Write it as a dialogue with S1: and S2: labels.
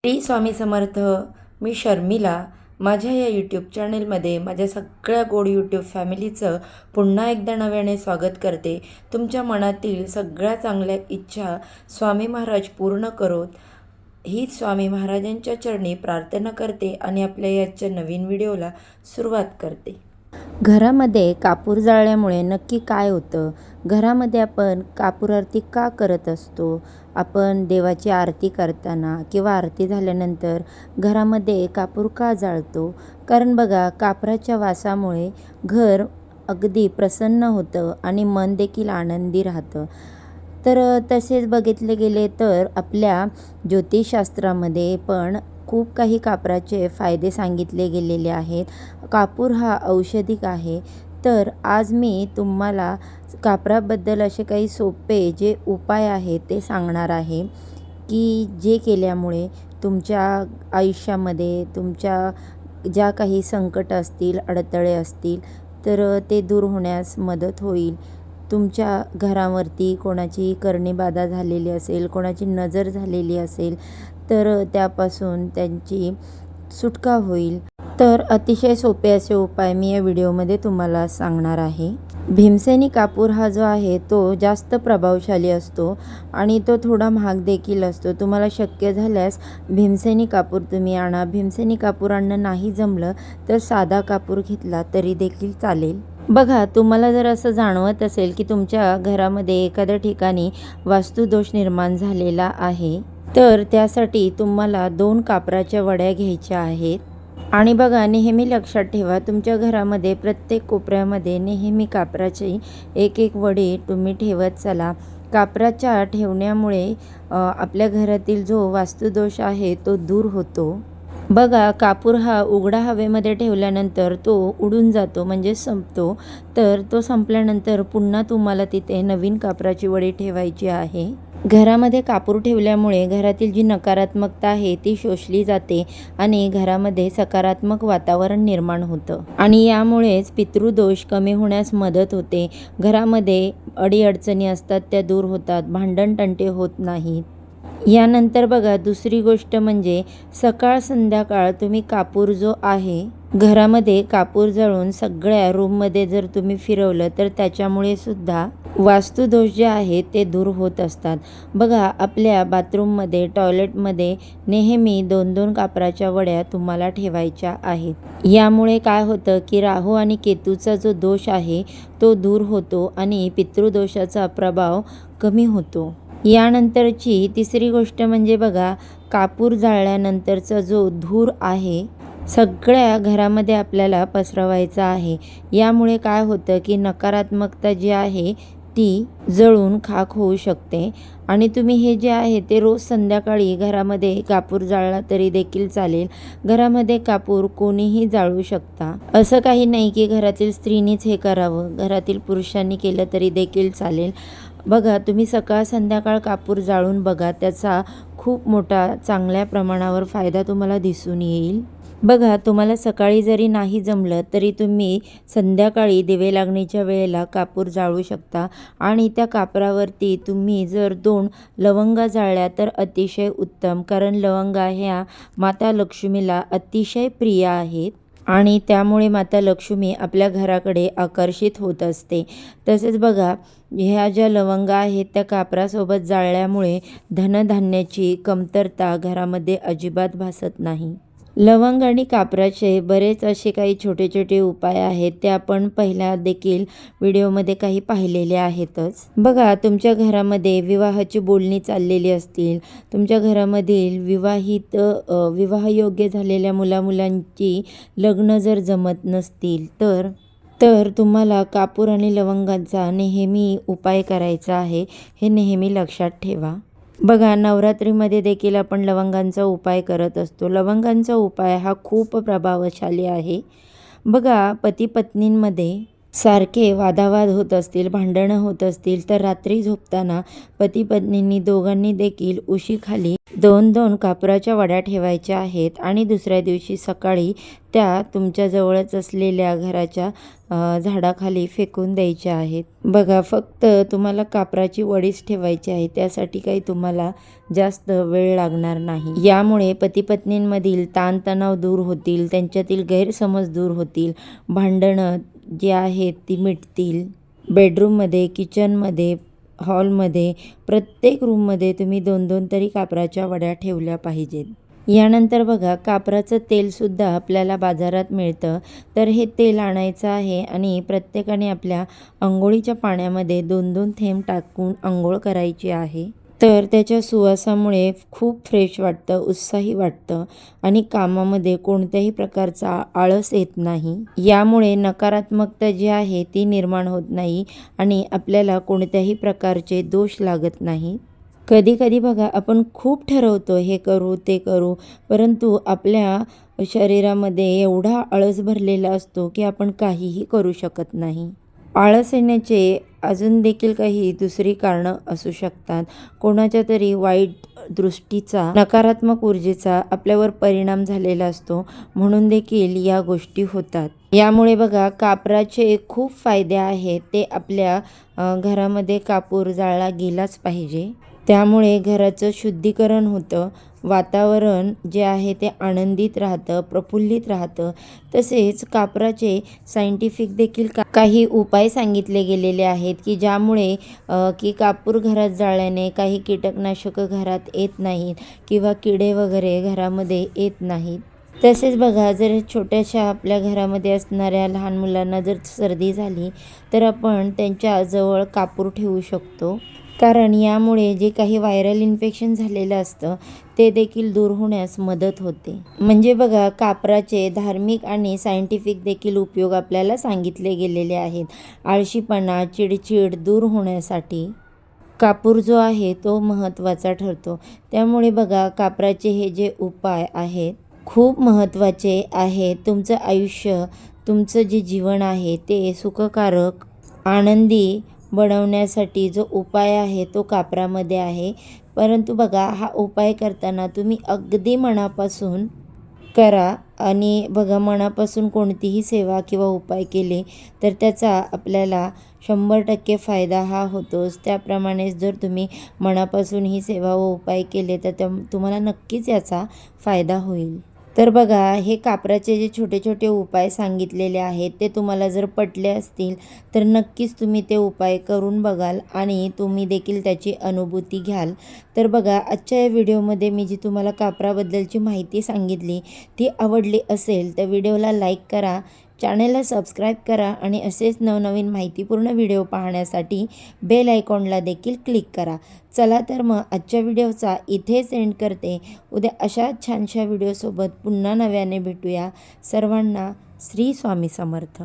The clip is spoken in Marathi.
S1: श्री स्वामी समर्थ. मी शर्मिला. माझ्या या यूट्यूब चॅनेलमध्ये माझ्या सगळ्या गोड यूट्यूब फॅमिलीचं पुन्हा एकदा नव्याने स्वागत करते. तुमच्या मनातील सगळ्या चांगल्या इच्छा स्वामी महाराज पूर्ण करोत, हीच स्वामी महाराजांच्या चरणी प्रार्थना करते आणि आपल्या याच्या नवीन व्हिडिओला सुरुवात करते. घरामध्ये कापूर जाळल्यामुळे नक्की काय होतं? घरामध्ये आपण कापूर आरती का करत असतो? आपण देवाची आरती करताना किंवा आरती झाल्यानंतर घरामध्ये कापूर का जाळतो? कारण बघा, कापराच्या वासामुळे घर अगदी प्रसन्न होतं आणि मन देखील आनंदी राहतं. तर तसेच बघितले गेले तर आपल्या ज्योतिषशास्त्रामध्ये पण खूप काही कापराचे फायदे सांगितले गेलेले आहेत. कापूर हा औषधिक आहे. तर आज मी तुम्हाला कापराबद्दल असे काही सोपे जे उपाय आहेत ते सांगणार आहे, की जे केल्यामुळे तुमच्या आयुष्यामध्ये तुमच्या ज्या काही संकट असतील, अडथळे असतील, तर ते दूर होण्यास मदत होईल. तुमच्या घरावरती कोणाची करणीबाधा झालेली असेल, कोणाची नजर झालेली असेल, तर त्यापासून त्यांची सुटका होईल. तर अतिशय सोपे असे उपाय मी या व्हिडिओमध्ये तुम्हाला सांगणार आहे. भीमसेनी कापूर हा जो आहे तो जास्त प्रभावशाली असतो आणि तो थोडा महाग देखील असतो. तुम्हाला शक्य झाल्यास भीमसेनी कापूर तुम्ही आणा. भीमसेनी कापूर आणणं नाही जमलं तर साधा कापूर घेतला तरी देखील चालेल. बघा, तुम्हाला जर असं जाणवत असेल की तुमच्या घरामध्ये एखाद्या ठिकाणी वास्तुदोष निर्माण झालेला आहे, तर त्यासाठी तुम्हाला 2 कापराच्या वड्या घ्यायच्या आहेत. आणि बघा, नेहमी लक्षात ठेवा, तुमच्या घरामध्ये प्रत्येक कोपऱ्यामध्ये नेहमी कापराची एक वडी तुम्ही ठेवत चला. कापराच्या ठेवण्यामुळे आपल्या घरातील जो वास्तुदोष आहे तो दूर होतो. बघा, कापूर हा उघड्या हवेमध्ये ठेवल्यानंतर तो उडून जातो, म्हणजे संपतो. तर तो संपल्यानंतर पुन्हा तुम्हाला तिथे नवीन कापराची वडी ठेवायची आहे. घरामध्ये कापूर ठेवल्यामुळे घरातील जी नकारात्मकता आहे ती शोषली जाते आणि घरामध्ये सकारात्मक वातावरण निर्माण होतं आणि यामुळेच पितृदोष कमी होण्यास मदत होते. घरामध्ये अडीअडचणी असतात त्या दूर होतात, भांडणतंटे होत नाहीत. यानंतर बघा, दुसरी गोष्ट म्हणजे सकाळ संध्याकाळ तुम्ही कापूर जो आहे घरामध्ये कापूर जळून सगळ्या रूममध्ये जर तुम्ही फिरवलं तर त्याच्यामुळे सुद्धा वास्तुदोष जे आहेत ते दूर होत असतात. बघा, आपल्या बाथरूममध्ये, टॉयलेटमध्ये नेहमी 2-2 कापराच्या वड्या तुम्हाला ठेवायच्या आहेत. यामुळे काय होतं की राहू आणि केतूचा जो दोष आहे तो दूर होतो आणि पितृदोषाचा प्रभाव कमी होतो. यानंतरची तिसरी गोष्ट म्हणजे बघा, कापूर जाळल्यानंतरचा जो धूर आहे सगळ्या घरामध्ये आपल्याला पसरवायचा आहे. यामुळे काय होतं की नकारात्मकता जी आहे ती जळून खाक होऊ शकते आणि तुम्ही हे जे आहे ते रोज संध्याकाळी घरामध्ये कापूर जाळला तरी देखील चालेल. घरामध्ये कापूर कोणीही जाळू शकता, असं काही नाही की घरातील स्त्रीनीच हे करावं, घरातील पुरुषांनी केलं तरी देखील चालेल. बघा, तुम्ही सकाळ संध्याकाळ कापूर जाळून बघा, त्याचा खूप मोठा चांगल्या प्रमाणावर फायदा तुम्हाला दिसून येईल. बघा, तुम्हाला सकाळी जरी नाही जमलं तरी तुम्ही संध्याकाळी दिवे लागणीच्या वेळेला कापूर जाळू शकता आणि त्या कापरावरती तुम्ही जर 2 लवंगा जाळल्या तर अतिशय उत्तम. कारण लवंगा ह्या माता लक्ष्मीला अतिशय प्रिय आहेत आणि त्यामुळे माता लक्ष्मी आपल्या घराकडे आकर्षित होत असते. तसेच बघा, ह्या ज्या लवंगा आहेत त्या कापरासोबत जाळल्यामुळे धनधान्याची कमतरता घरामध्ये अजिबात भासत नाही. लवंग आणि कापराचे बरेच असे काही छोटे छोटे उपाय आहेत, ते आपण पहिल्या देखील व्हिडिओमध्ये काही पाहिलेले आहेतच. बघा, तुमच्या घरामध्ये विवाहाची बोलणी चाललेली असतील, तुमच्या घरामधील विवाहयोग्य झालेल्या मुलामुलांची लग्न जर जमत नसतील तर तुम्हाला कापूर आणि लवंगांचा नेहमी उपाय करायचा आहे. हे नेहमी लक्षात ठेवा. बघा, नवरात्रीमध्ये देखील आपण लवंगांचा उपाय करत असतो. लवंगांचा उपाय हा खूप प्रभावशाली आहे. बघा, पती पत्नींमध्ये सारखे वादावाद होत असतील, भांडणं होत असतील, तर रात्री झोपताना पती पत्नींनी दोघांनी देखील उशीखाली 2-2 कापराच्या वड्या ठेवायच्या आहेत आणि दुसऱ्या दिवशी सकाळी त्या तुमच्या जवळच असलेल्या घराच्या झाडाखाली फेकून द्यायच्या आहेत. बघा, फक्त तुम्हाला कापराची वडीच ठेवायची आहे, त्यासाठी काही तुम्हाला जास्त वेळ लागणार नाही. यामुळे पती पत्नींमधील ताणतणाव दूर होतील, त्यांच्यातील गैरसमज दूर होतील, भांडणं जी आहेत ती मिटतील. बेडरूममध्ये, किचनमध्ये, हॉलमध्ये, प्रत्येक रूममध्ये तुम्ही 2-2 तरी कापराच्या वड्या ठेवल्या पाहिजेत. यानंतर बघा, कापराचं तेलसुद्धा आपल्याला बाजारात मिळतं. तर हे तेल आणायचं आहे आणि प्रत्येकाने आपल्या अंघोळीच्या पाण्यामध्ये 2-2 थेंब टाकून अंघोळ करायची आहे. तर त्याच्या सुवासामुळे खूप फ्रेश वाटतं, उत्साही वाटतं आणि कामामध्ये कोणत्याही प्रकारचा आळस येत नाही. यामुळे नकारात्मकता जी आहे ती निर्माण होत नाही आणि आपल्याला कोणत्याही प्रकारचे दोष लागत नाही. कधी-कधी बघा, आपण खूप ठरवतो हे करू, ते करू, परंतु आपल्या शरीरामध्ये एवढा आळस भरलेला असतो की आपण काहीही करू शकत नाही. आळस येण्याचे अजून देखील काही दुसरी कारणं असू शकतात. कोणाच्या तरी वाईट दृष्टीचा, नकारात्मक ऊर्जेचा आपल्यावर परिणाम झालेला असतो, म्हणून देखील या गोष्टी होतात. यामुळे बघा, कापराचे खूप फायदे आहेत. ते आपल्या घरामध्ये कापूर जाळला गेलाच पाहिजे. त्यामुळे घराचं शुद्धीकरण होतं, वातावरण जे आहे ते आनंदित राहतं, प्रफुल्लित राहतं. तसेच कापराचे सायंटिफिक देखील काही उपाय सांगितले गेलेले आहेत की ज्यामुळे की कापूर घरात जाळल्याने काही कीटकनाशकं घरात येत नाहीत किंवा किडे वगैरे घरामध्ये येत नाहीत. तसेच बघा, जर छोट्याशा आपल्या घरामध्ये असणाऱ्या लहान मुलांना जर सर्दी झाली तर आपण त्यांच्याजवळ कापूर ठेवू शकतो, कारण यामुळे जे काही व्हायरल इन्फेक्शन झालेलं असतं ते देखील दूर होण्यास मदत होते. म्हणजे बघा, कापराचे धार्मिक आणि सायंटिफिक देखील उपयोग आपल्याला सांगितले गेलेले आहेत. आळशीपणा, चिडचिड दूर होण्यासाठी कापूर जो आहे तो महत्त्वाचा ठरतो. त्यामुळे बघा, कापराचे हे जे उपाय आहेत खूप महत्त्वाचे आहेत. तुमचं आयुष्य, तुमचं जे जीवन आहे ते सुखकारक, आनंदी बनवण्यासाठी जो उपाय आहे तो कापरामध्ये आहे. परंतु बघा, हा उपाय करताना तुम्ही अगदी मनापासून करा आणि बघा, मनापासून कोणतीही सेवा किंवा उपाय केले तर त्याचा आपल्याला 100% फायदा हा होतोच. त्याप्रमाणेच जर तुम्ही मनापासून ही सेवा व उपाय केले तर तुम्हाला नक्कीच याचा फायदा होईल. तर बघा, हे कापराचे जे छोटे छोटे उपाय सांगितलेले आहेत ते तुम्हाला जर पटले असतील तर नक्कीच तुम्ही ते उपाय करून बघाल आणि तुम्ही देखील त्याची अनुभूती घ्याल. तर बघा, आजच्या या व्हिडिओमध्ये मी जी तुम्हाला कापराबद्दलची माहिती सांगितली ती आवडली असेल तर व्हिडिओला लाईक करा, चॅनलला सबस्क्राईब करा आणि असेच नवनवीन माहितीपूर्ण व्हिडिओ पाहण्यासाठी बेल आयकॉनला देखील क्लिक करा. चला तर मग आजच्या व्हिडिओचा इथेच एंड करते. उद्या अशाच छानशा व्हिडिओसोबत पुन्हा नव्याने भेटूया. सर्वांना श्री स्वामी समर्थ.